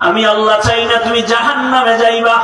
আমি আল্লাহ চাই না তুমি জাহান্নামে যাইবা,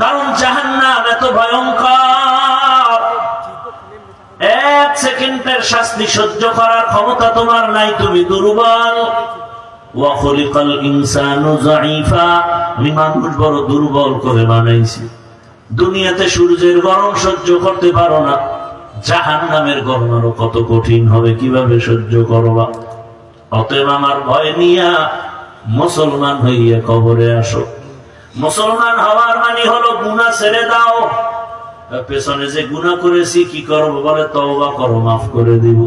কারণ জাহান্নাম এত ভয়ঙ্কর, এক সেকেন্ডের শাস্তি সহ্য করার ক্ষমতা তোমার নাই, তুমি দুর্বল। ওয়া খুলিকাল ইনসানু যায়ীফা, আমি মানুষ বড় দুর্বল করে বানাইছি। দুনিয়াতে সূর্যের গরম সহ্য করতে পারো না, জাহান্নামের গরম আরো কত কঠিন হবে, কিভাবে সহ্য করবা? অতএব আমার ভয় নিয়া মুসলমান হইয়া কবরে আসো। মুসলমান হওয়ার মানে হলো গুনাহ ছেড়ে দাও। পেছনে যে গুনাহ করেছি কি করবো? বলে তওবা করো, মাফ করে দিব।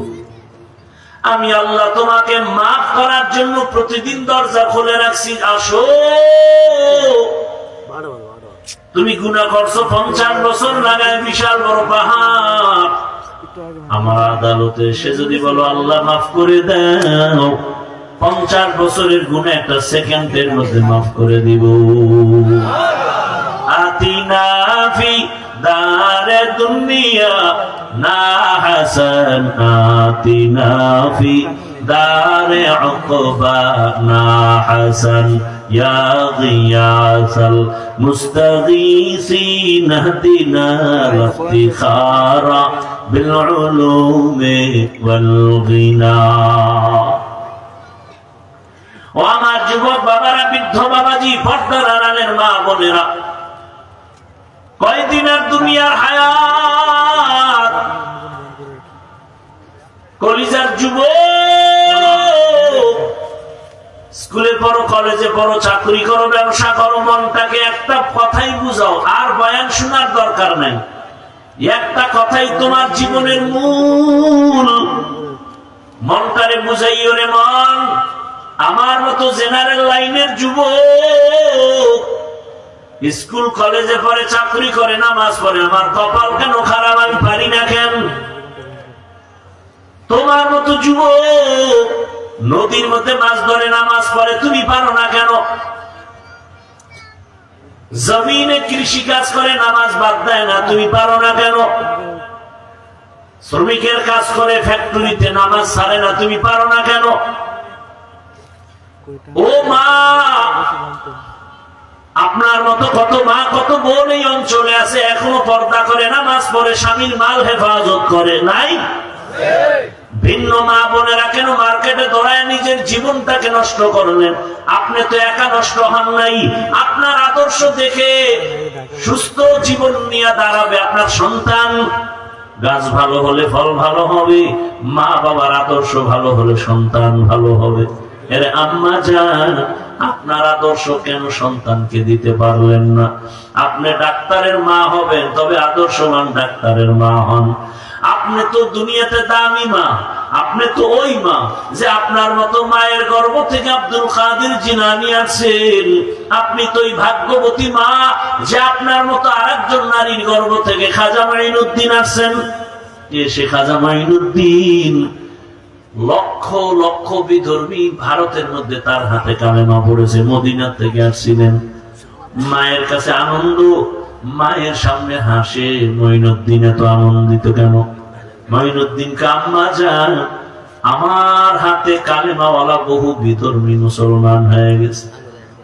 আমি আল্লাহ তোমাকে মাফ করার জন্য প্রতিদিন দরজা খুলে রাখছি, আসো। তুমি গুনাহ করছো 50 বছর লাগায়, বিশাল বড় পাহাড়, আমার আদালতে এসে যদি বলো আল্লাহ মাফ করে দাও, 50 বছরের গুনাহ একটা সেকেন্ডের মধ্যে মাফ করে দিব। আতিনা ফি দারে দুনিয়া না হাসান, আতিনা ফি দারে উকবা না হাসান, ইয়া গিয়াসাল মুস্তাগীসিন হদিনা ইফতিখারা বিল উলুমি ওয়াল গিনা। ও আমার যুবক বাবারা, বৃদ্ধ বাবাজি, পর্দার আড়ালের মা বোনেরা, কয়দিন আর দুনিয়ার হায়াত। কলিজার যুবক, স্কুলে পড়ো, কলেজে পড়ো, চাকরি করো, ব্যবসা করো, মনটাকে একটা কথাই বুঝাও, আর বয়ান শোনার দরকার নাই। একটা কথাই তোমার জীবনের মূল। মনটারে বুঝাইও রে মন, আমার মতো জেনারেল লাইনের যুবক, স্কুল কলেজে পড়ে, চাকরি করে, নামাজ পড়ে, আমার কপাল কেন খারাপ, আমি পারি না কেন? তোমার মতো যুবক নদীর মধ্যে মাছ ধরে, নামাজ পড়ে, তুমি পারো না কেন? জমিনে কৃষি কাজ করে, নামাজ বাদ দেয় না, তুমি পারো না কেন? শ্রমিকের কাজ করে, ফ্যাক্টরিতে, নামাজ ছাড়ে না, তুমি পারো না কেন? ও মা, আপনার মতো কত মা, কত বোন এই অঞ্চলে আছে, এখনো পর্দা করে, নামাজ পড়ে, স্বামীর মাল হেফাজত করে, নাই? ভিন্ন মা বোনেরা কেন মার্কেটে দৌড়ায় নিজের জীবনটাকে নষ্ট করলেন? আপনি তো একা নষ্ট হন নাই, আপনার আদর্শ দেখে সুস্থ জীবন নিয়ে দাঁড়াবে আপনার সন্তান। গাছ ভালো হলে ফল ভালো হবে, মা বাবার আদর্শ ভালো হলে সন্তান ভালো হবে। এরে আম্মা জান, আপনার আদর্শ কেন সন্তানকে দিতে পারলেন না? আপনি ডাক্তারের মা হবেন, তবে আদর্শবান ডাক্তারের মা হন। আপনি তো দুনিয়াতে দামি মা, আপনি তো ওই মা যে আপনার মতো মায়ের গর্ভ থেকে আব্দুল কাদের জিলানী আছেন। আপনি তো ওই ভাগ্যবতী মা যে আপনার মতো আরেকজন নারীর গর্ভ থেকে খাজা মাইনুদ্দিন আছেন। সে খাজা মাইনুদ্দিন লক্ষ লক্ষ বিধর্মী ভারতের মধ্যে তার হাতে কালেমা পড়েছে, মদিনা থেকে আসছিলেন। মায়ের কাছে আনন্দ, মায়ের সামনে হাসে। মঈনুদ্দিন এত আনন্দিত কেন? মঈনুদ্দিনকে আম্মা জান, আমার হাতে কালেমাওয়ালা বহু বিধর্মী মুসলমান হয়ে গেছে।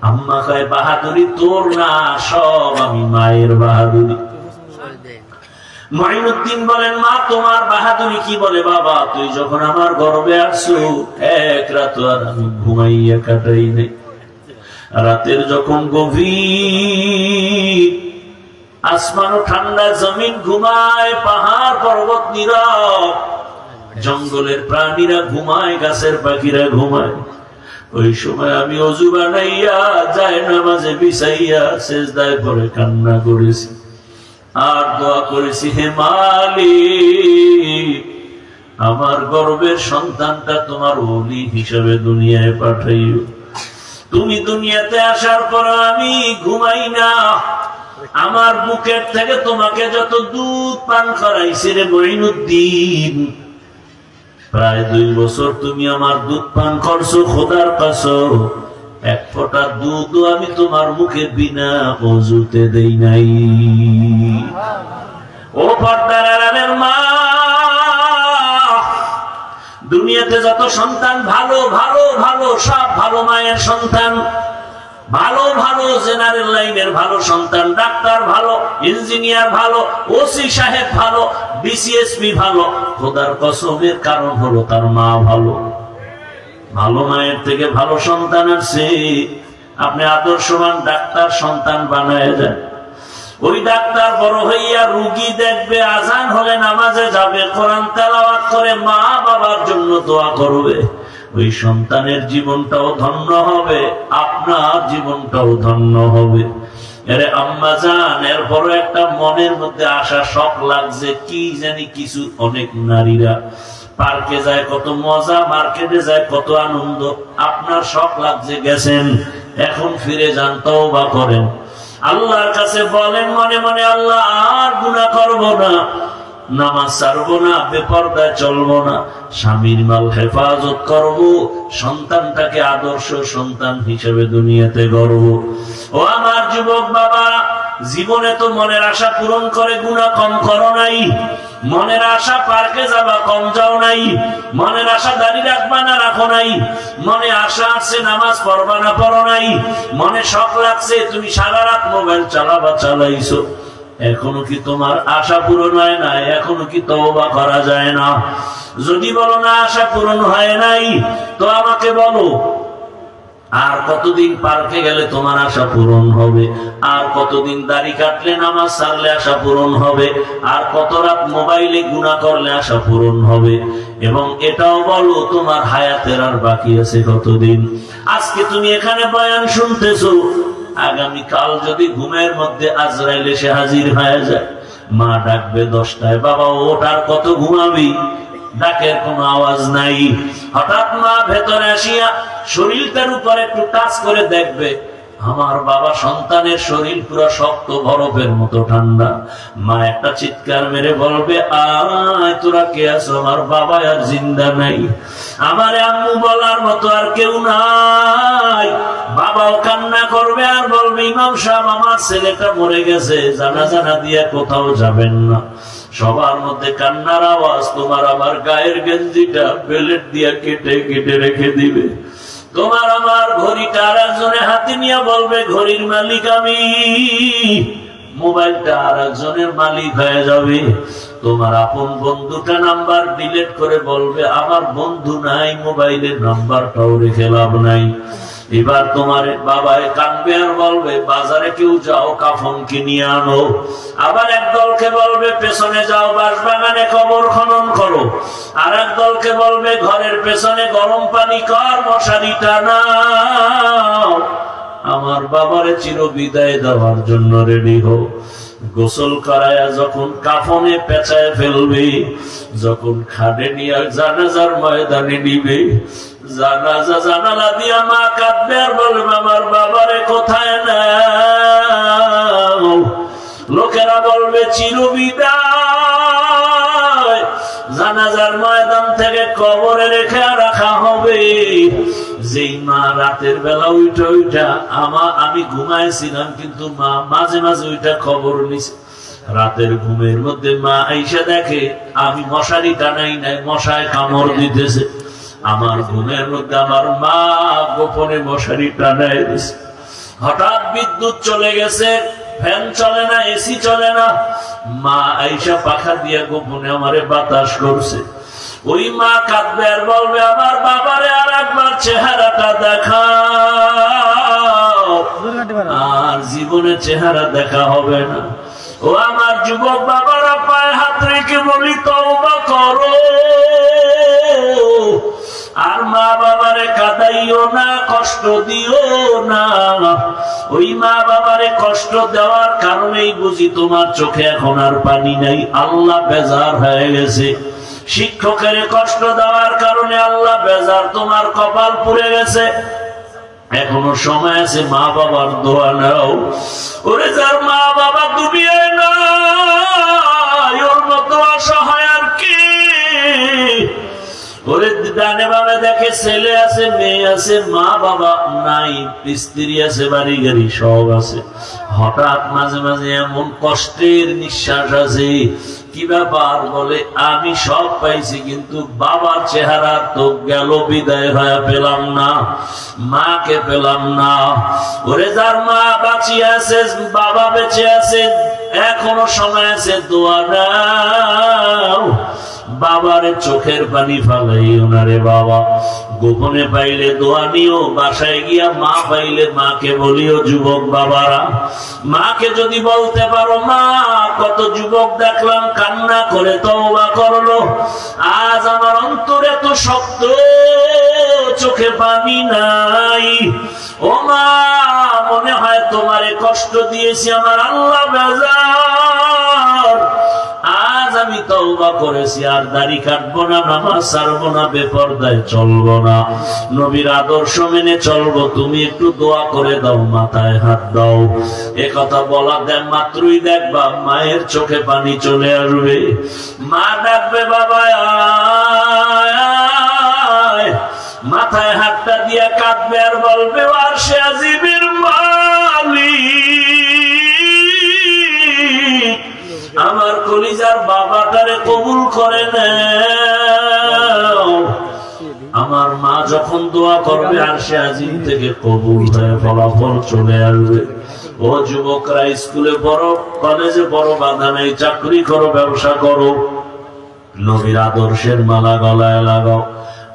আম্মা কয়, বাহাদুরি তোর না, সব আমি মায়ের বাহাদুরি। মঈনুদ্দিন বলেন, মা তোমার বাহাদুরি কি? বলে, বাবা তুই যখন আমার গর্ভে আসছো, এক রাত আর আমি ঘুমাইয়া কাটাই নাই। রাতের যখন গভীর, আসমানও ঠান্ডা, জমিন ঘুমায়, পাহাড় পর্বত নীরব, জঙ্গলের প্রাণীরা ঘুমায়, গাছের পাখিরা ঘুমায়, ওই সময় আমি অজু বানাইয়া যায় নামাজে বিছাইয়া সেজদায় পড়ে কান্না করেছি আর দোয়া করেছি, হে মালিক, আমার গর্ভের সন্তানটা তোমার ওলি হিসাবে দুনিয়ায় পাঠাইও। তুমি দুনিয়াতে আসার পর আমি ঘুমাই না, আমার বুকের থেকে তোমাকে যত দুধ পান করাইছি রে মঈনুদ্দিন, প্রায় 2 বছর তুমি আমার দুধ পান করছো। খোদার কসম, এক ফোঁটা দুধ আমি তোমার মুখে বিনা ওযুতে দেই নাই। ও পর্দার আড়ালের মা, দুনিয়া দুনিয়াতে যত সন্তান ভালো ভালো ভালো সব ভালো মায়ের সন্তান, ভালো ভালো জেনারেল লাইনের ভালো সন্তান, ডাক্তার ভালো, ইঞ্জিনিয়ার ভালো, ওসি সাহেব ভালো, বিসিএসপি ভালো। খোদার কসমের কারণ হলো তার মা ভালো। ভালো মায়ের থেকে ভালো সন্তান আছে। আপনি আদর্শবান ডাক্তার সন্তান বানায় যান, ওই ডাক্তার বড় হইয়া রুগী দেখবে, আজান হলে নামাজে যাবে, কোরআন তেলাওয়াত করে মা বাবার জন্য দোয়া করবে। ওই সন্তানের জীবনটাও ধন্য হবে, আপনার জীবনটাও ধন্য হবে। এরে আম্মা জান, এরপরও একটা মনের মধ্যে আশা শখ লাগছে, কি জানি কিছু। অনেক নারীরা পার্কে যায় কত মজা, মার্কেটে যায় কত আনন্দ, আপনার শখ লাগছে, গেছেন, এখন ফিরে যান, তওবা করেন, আল্লাহর কাছে বলেন মনে মনে, আল্লাহ আর গুনাহ করব না, নামাজ ছাড়বো না, বেপরদায় চলবো না, স্বামীর মাল হেফাজত করব, সন্তানটাকে আদর্শ সন্তান হিসেবে দুনিয়াতে গড়ব। ও আমার যুবক বাবা, জীবনে তো মনের আশা পূরণ করে গুনাহ কম করো নাই, মনের আশা পার্কে যাবা কম যাও নাই, মনের আশা দাঁড়িয়ে রাখবা না রাখো নাই, মনে আশা আছে নামাজ পড়বা না পড়ো নাই, মনে শখ লাগছে তুমি সারা রাত মোবাইল চালাবা চালাইছো, এখনো কি তোমার আশা পূরণ হয় না? এখনো কি তওবা করা যায় না? যদি বলো না আশা পূরণ হয় নাই, তো আমাকে বলো আর কতদিন পার্কে গেলে তোমার আশা পূরণ হবে? আর কতদিন দাড়ি কাটলে নামাজ ছাড়লে আশা পূরণ হবে? আর কত রাত মোবাইলে গুনাহ করলে আশা পূরণ হবে? এবং এটাও বলো তোমার হায়াতের আর বাকি আছে কতদিন? আজকে তুমি এখানে বয়ান শুনতেছো, আগামী কাল যদি ঘুমের মধ্যে আজরাইল এসে হাজির হয়ে যায়, মা ডাকবে 10টায়, বাবা ওঠ, আর কত ঘুমাবি? ডাকের কোনো আওয়াজ নাই। হঠাৎ মা ভেতরে আসিয়া শরীরটার উপর একটু টাচ করে দেখবে, আমার বাবা সন্তানের শরীর পুরো শক্ত বরফের মতো ঠান্ডা। মা একটা চিৎকার মেরে বলবে, আয় তোরা কে আছো? আমার বাবা আর জিন্দা নাই, আমার আম্মু বলার মতো আর কেউ নাই। বাবাও কান্না করবে আর বলবে, ইমাম সাহেব আমার ছেলেটা মরে গেছে, জানাজা না দিয়ে কোথাও যাবেন না। সবার মধ্যে কান্নার আওয়াজ, তোমার আমার গায়ের গেঞ্জিটা বেলেট দিয়া কেটে কেটে রেখে দিবে। তোমার আমার ঘড়িটা আর একজনে হাতে নিয়ে বলবে, ঘড়ির মালিক আমি। মোবাইলটা আর একজনের মালিক হয়ে যাবে। তোমার আপন বন্ধুটা নাম্বার ডিলিট করে বলবে, আমার বন্ধু নাই, মোবাইলের নাম্বারটাও রেখে লাভ নাই। এবার তোমার বাবায় কাঁদবে আর বলবে, বাজারে কেউ যাও, কাফন কিনিয়ে আনো। আবার এক দলকে বলবে, পেছনে যাও, বাঁশবাগানে কবর খনন করো। আর এক দলকে বলবে, ঘরের পেছনে গরম পানি কর, মশারি টানাও। আমার বাবারে চির বিদায় দেওয়ার জন্য রেডি হো। গোসল করায়া যখন কাফনে পেঁচায় ফেলবে, যখন খাটে নিয়ে জানাজার ময়দানে নিবে, জানাজা জানালা দিয়া মা কাঁদবে আর বলবে, আমার বাবারে কোথায় নাও? লোকেরা বলবে, চির বিদায়। জানাজার ময়দান থেকে কবরে রেখে রাখা হবে। যেই মা রাতের বেলা উইটা উইটা আমি ঘুমাইছিলাম, কিন্তু মা মাঝে মাঝে ওইটা খবর নিছে। রাতের ঘুমের মধ্যে মা আইসা দেখে আমি মশারি টানাই নাই, মশায় কামড় দিতেছে। আমার ঘুমের মধ্যে আমার মা গোপনে মশারি টানাই দিছে। হঠাৎ বিদ্যুৎ চলে গেছে, ফ্যান চলে না, এসি চলে না। মা আইসা পাখা দিয়া গোপনে আমারে বাতাস করছে। ওই মা কাঁদবে আর বলবে, আমার বাবারে আর একবার চেহারাটা দেখাও। আর জীবনে চেহারা দেখা হবে না। ও আমার যুবক বাবারা, পায়ে হাত রেখে বলি, তওবা করো। আর মা বাবারে কাঁদাইও না, কষ্ট দিও না। ওই মা বাবারে কষ্ট দেওয়ার কারণেই বুঝি তোমার চোখে এখন আর পানি নাই, আল্লাহ বেজার হয়ে গেছে। শিক্ষকের কষ্ট দেওয়ার কারণে আল্লাহ বেজার, তোমার কপাল পুড়ে গেছে। এখনো সময় আছে, মা বাবার দোয়া নাও। ওরে যার মা বাবা দুনিয়ায় নাই, ওর মতো অসহায় আর কি? ওরে ডানে বামে দেখে ছেলে আছে, মেয়ে আছে, মা বাবা নাই, স্ত্রী আছে, বাড়ি গাড়ি সব আছে। হঠাৎ মাঝে মাঝে এমন কষ্টের নিঃশ্বাস আছে, কি ব্যাপার? বলে আমি সব পাইছি, কিন্তু বাবার চেহারা তো গেল, বিদায় হয়ে পেলাম না, মাকে পেলাম না। ওরে যার মা বাঁচিয়ে আছে, বাবা বেঁচে আছে, এখনো সময় আছে, দোয়া দাও। বাবার চোখের পানি ফালাই ওনারে বাবা, গোপনে পাইলে দোয়া নিও, বাসায় গিয়া মা পাইলে মাকে বলিও। যুবক বাবারা, মাকে যদি বলতে পারো, মা কত যুবক দেখলাম কান্না করে তওবা করলো, আজ আমার অন্তরে এত শক্ত, চোখে পানি নাই। ও মা, মনে হয় তোমারে কষ্ট দিয়েছি, আমার আল্লাহ বেজার, আজ আমি তওবা করেছি, আর দাড়ি কাটবো না, নামাজ ছাড়বো না, বেপরদায় চলবো না, নবীর আদর্শ মেনে চলবো, তুমি একটু দোয়া করে দাও, মাথায় হাত দাও। এ কথা বলা দেন মাত্রই দেখবা মায়ের চোখে পানি চলে আসবে। মা ডাকবে, বাবা আয়, মাথায় হাতটা দিয়ে কাঁদবে আর বলবে, আর সে আজিবের মালিক, আমার কলিজার বাবাটারে কবুল করে নাও। আমার মা যখন দোয়া করবে, আর সে আজিম থেকে কবুল হয়ে ফলাফল চলে আসবে। ও যুবকরা, স্কুলে পড়ো, কলেজে পড়ো, বাধা নেই, চাকরি করো, ব্যবসা করো, নবীর আদর্শের মালা গলায় লাগাও,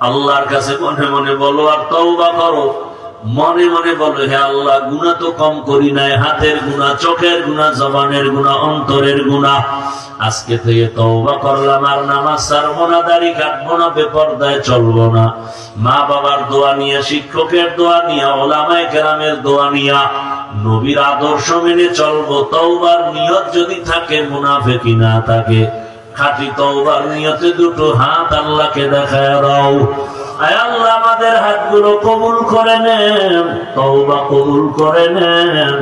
আল্লাহর কাছে মনে মনে বলো আর তওবা করো। মনে মনে বলো, হে আল্লাহ, গুনাহ তো কম করি নাই, হাতের গুনাহ, চোখের গুনাহ, জবানের গুনাহ, অন্তরের গুনাহ, আজকে থেকে তওবা করলাম, আর নামাজ ছাড়বো না, দাড়ি কাটবো না, বেপরদায় চলবো না। মা বাবার দোয়া নিয়ে, শিক্ষকের দোয়া নিয়ে, ওলামায়ে কেরামের দোয়া নিয়ে নবীর আদর্শ মেনে চলবো। তওবার নিয়ত যদি থাকে, মুনাফিকি না থাকে, খাঁটি তওবার নিয়তে দুটো হাত আল্লাহকে দেখায় দাও। আয় আল্লাহ, আমাদের হাতগুলো কবুল করে নেন, তওবা কবুল করে নেন,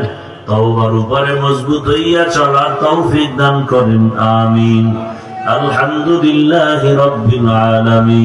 তওবার উপরে মজবুত হইয়া চলার তৌফিক দান করেন। আমিন। আলহামদুলিল্লাহি রাব্বিল আলামিন।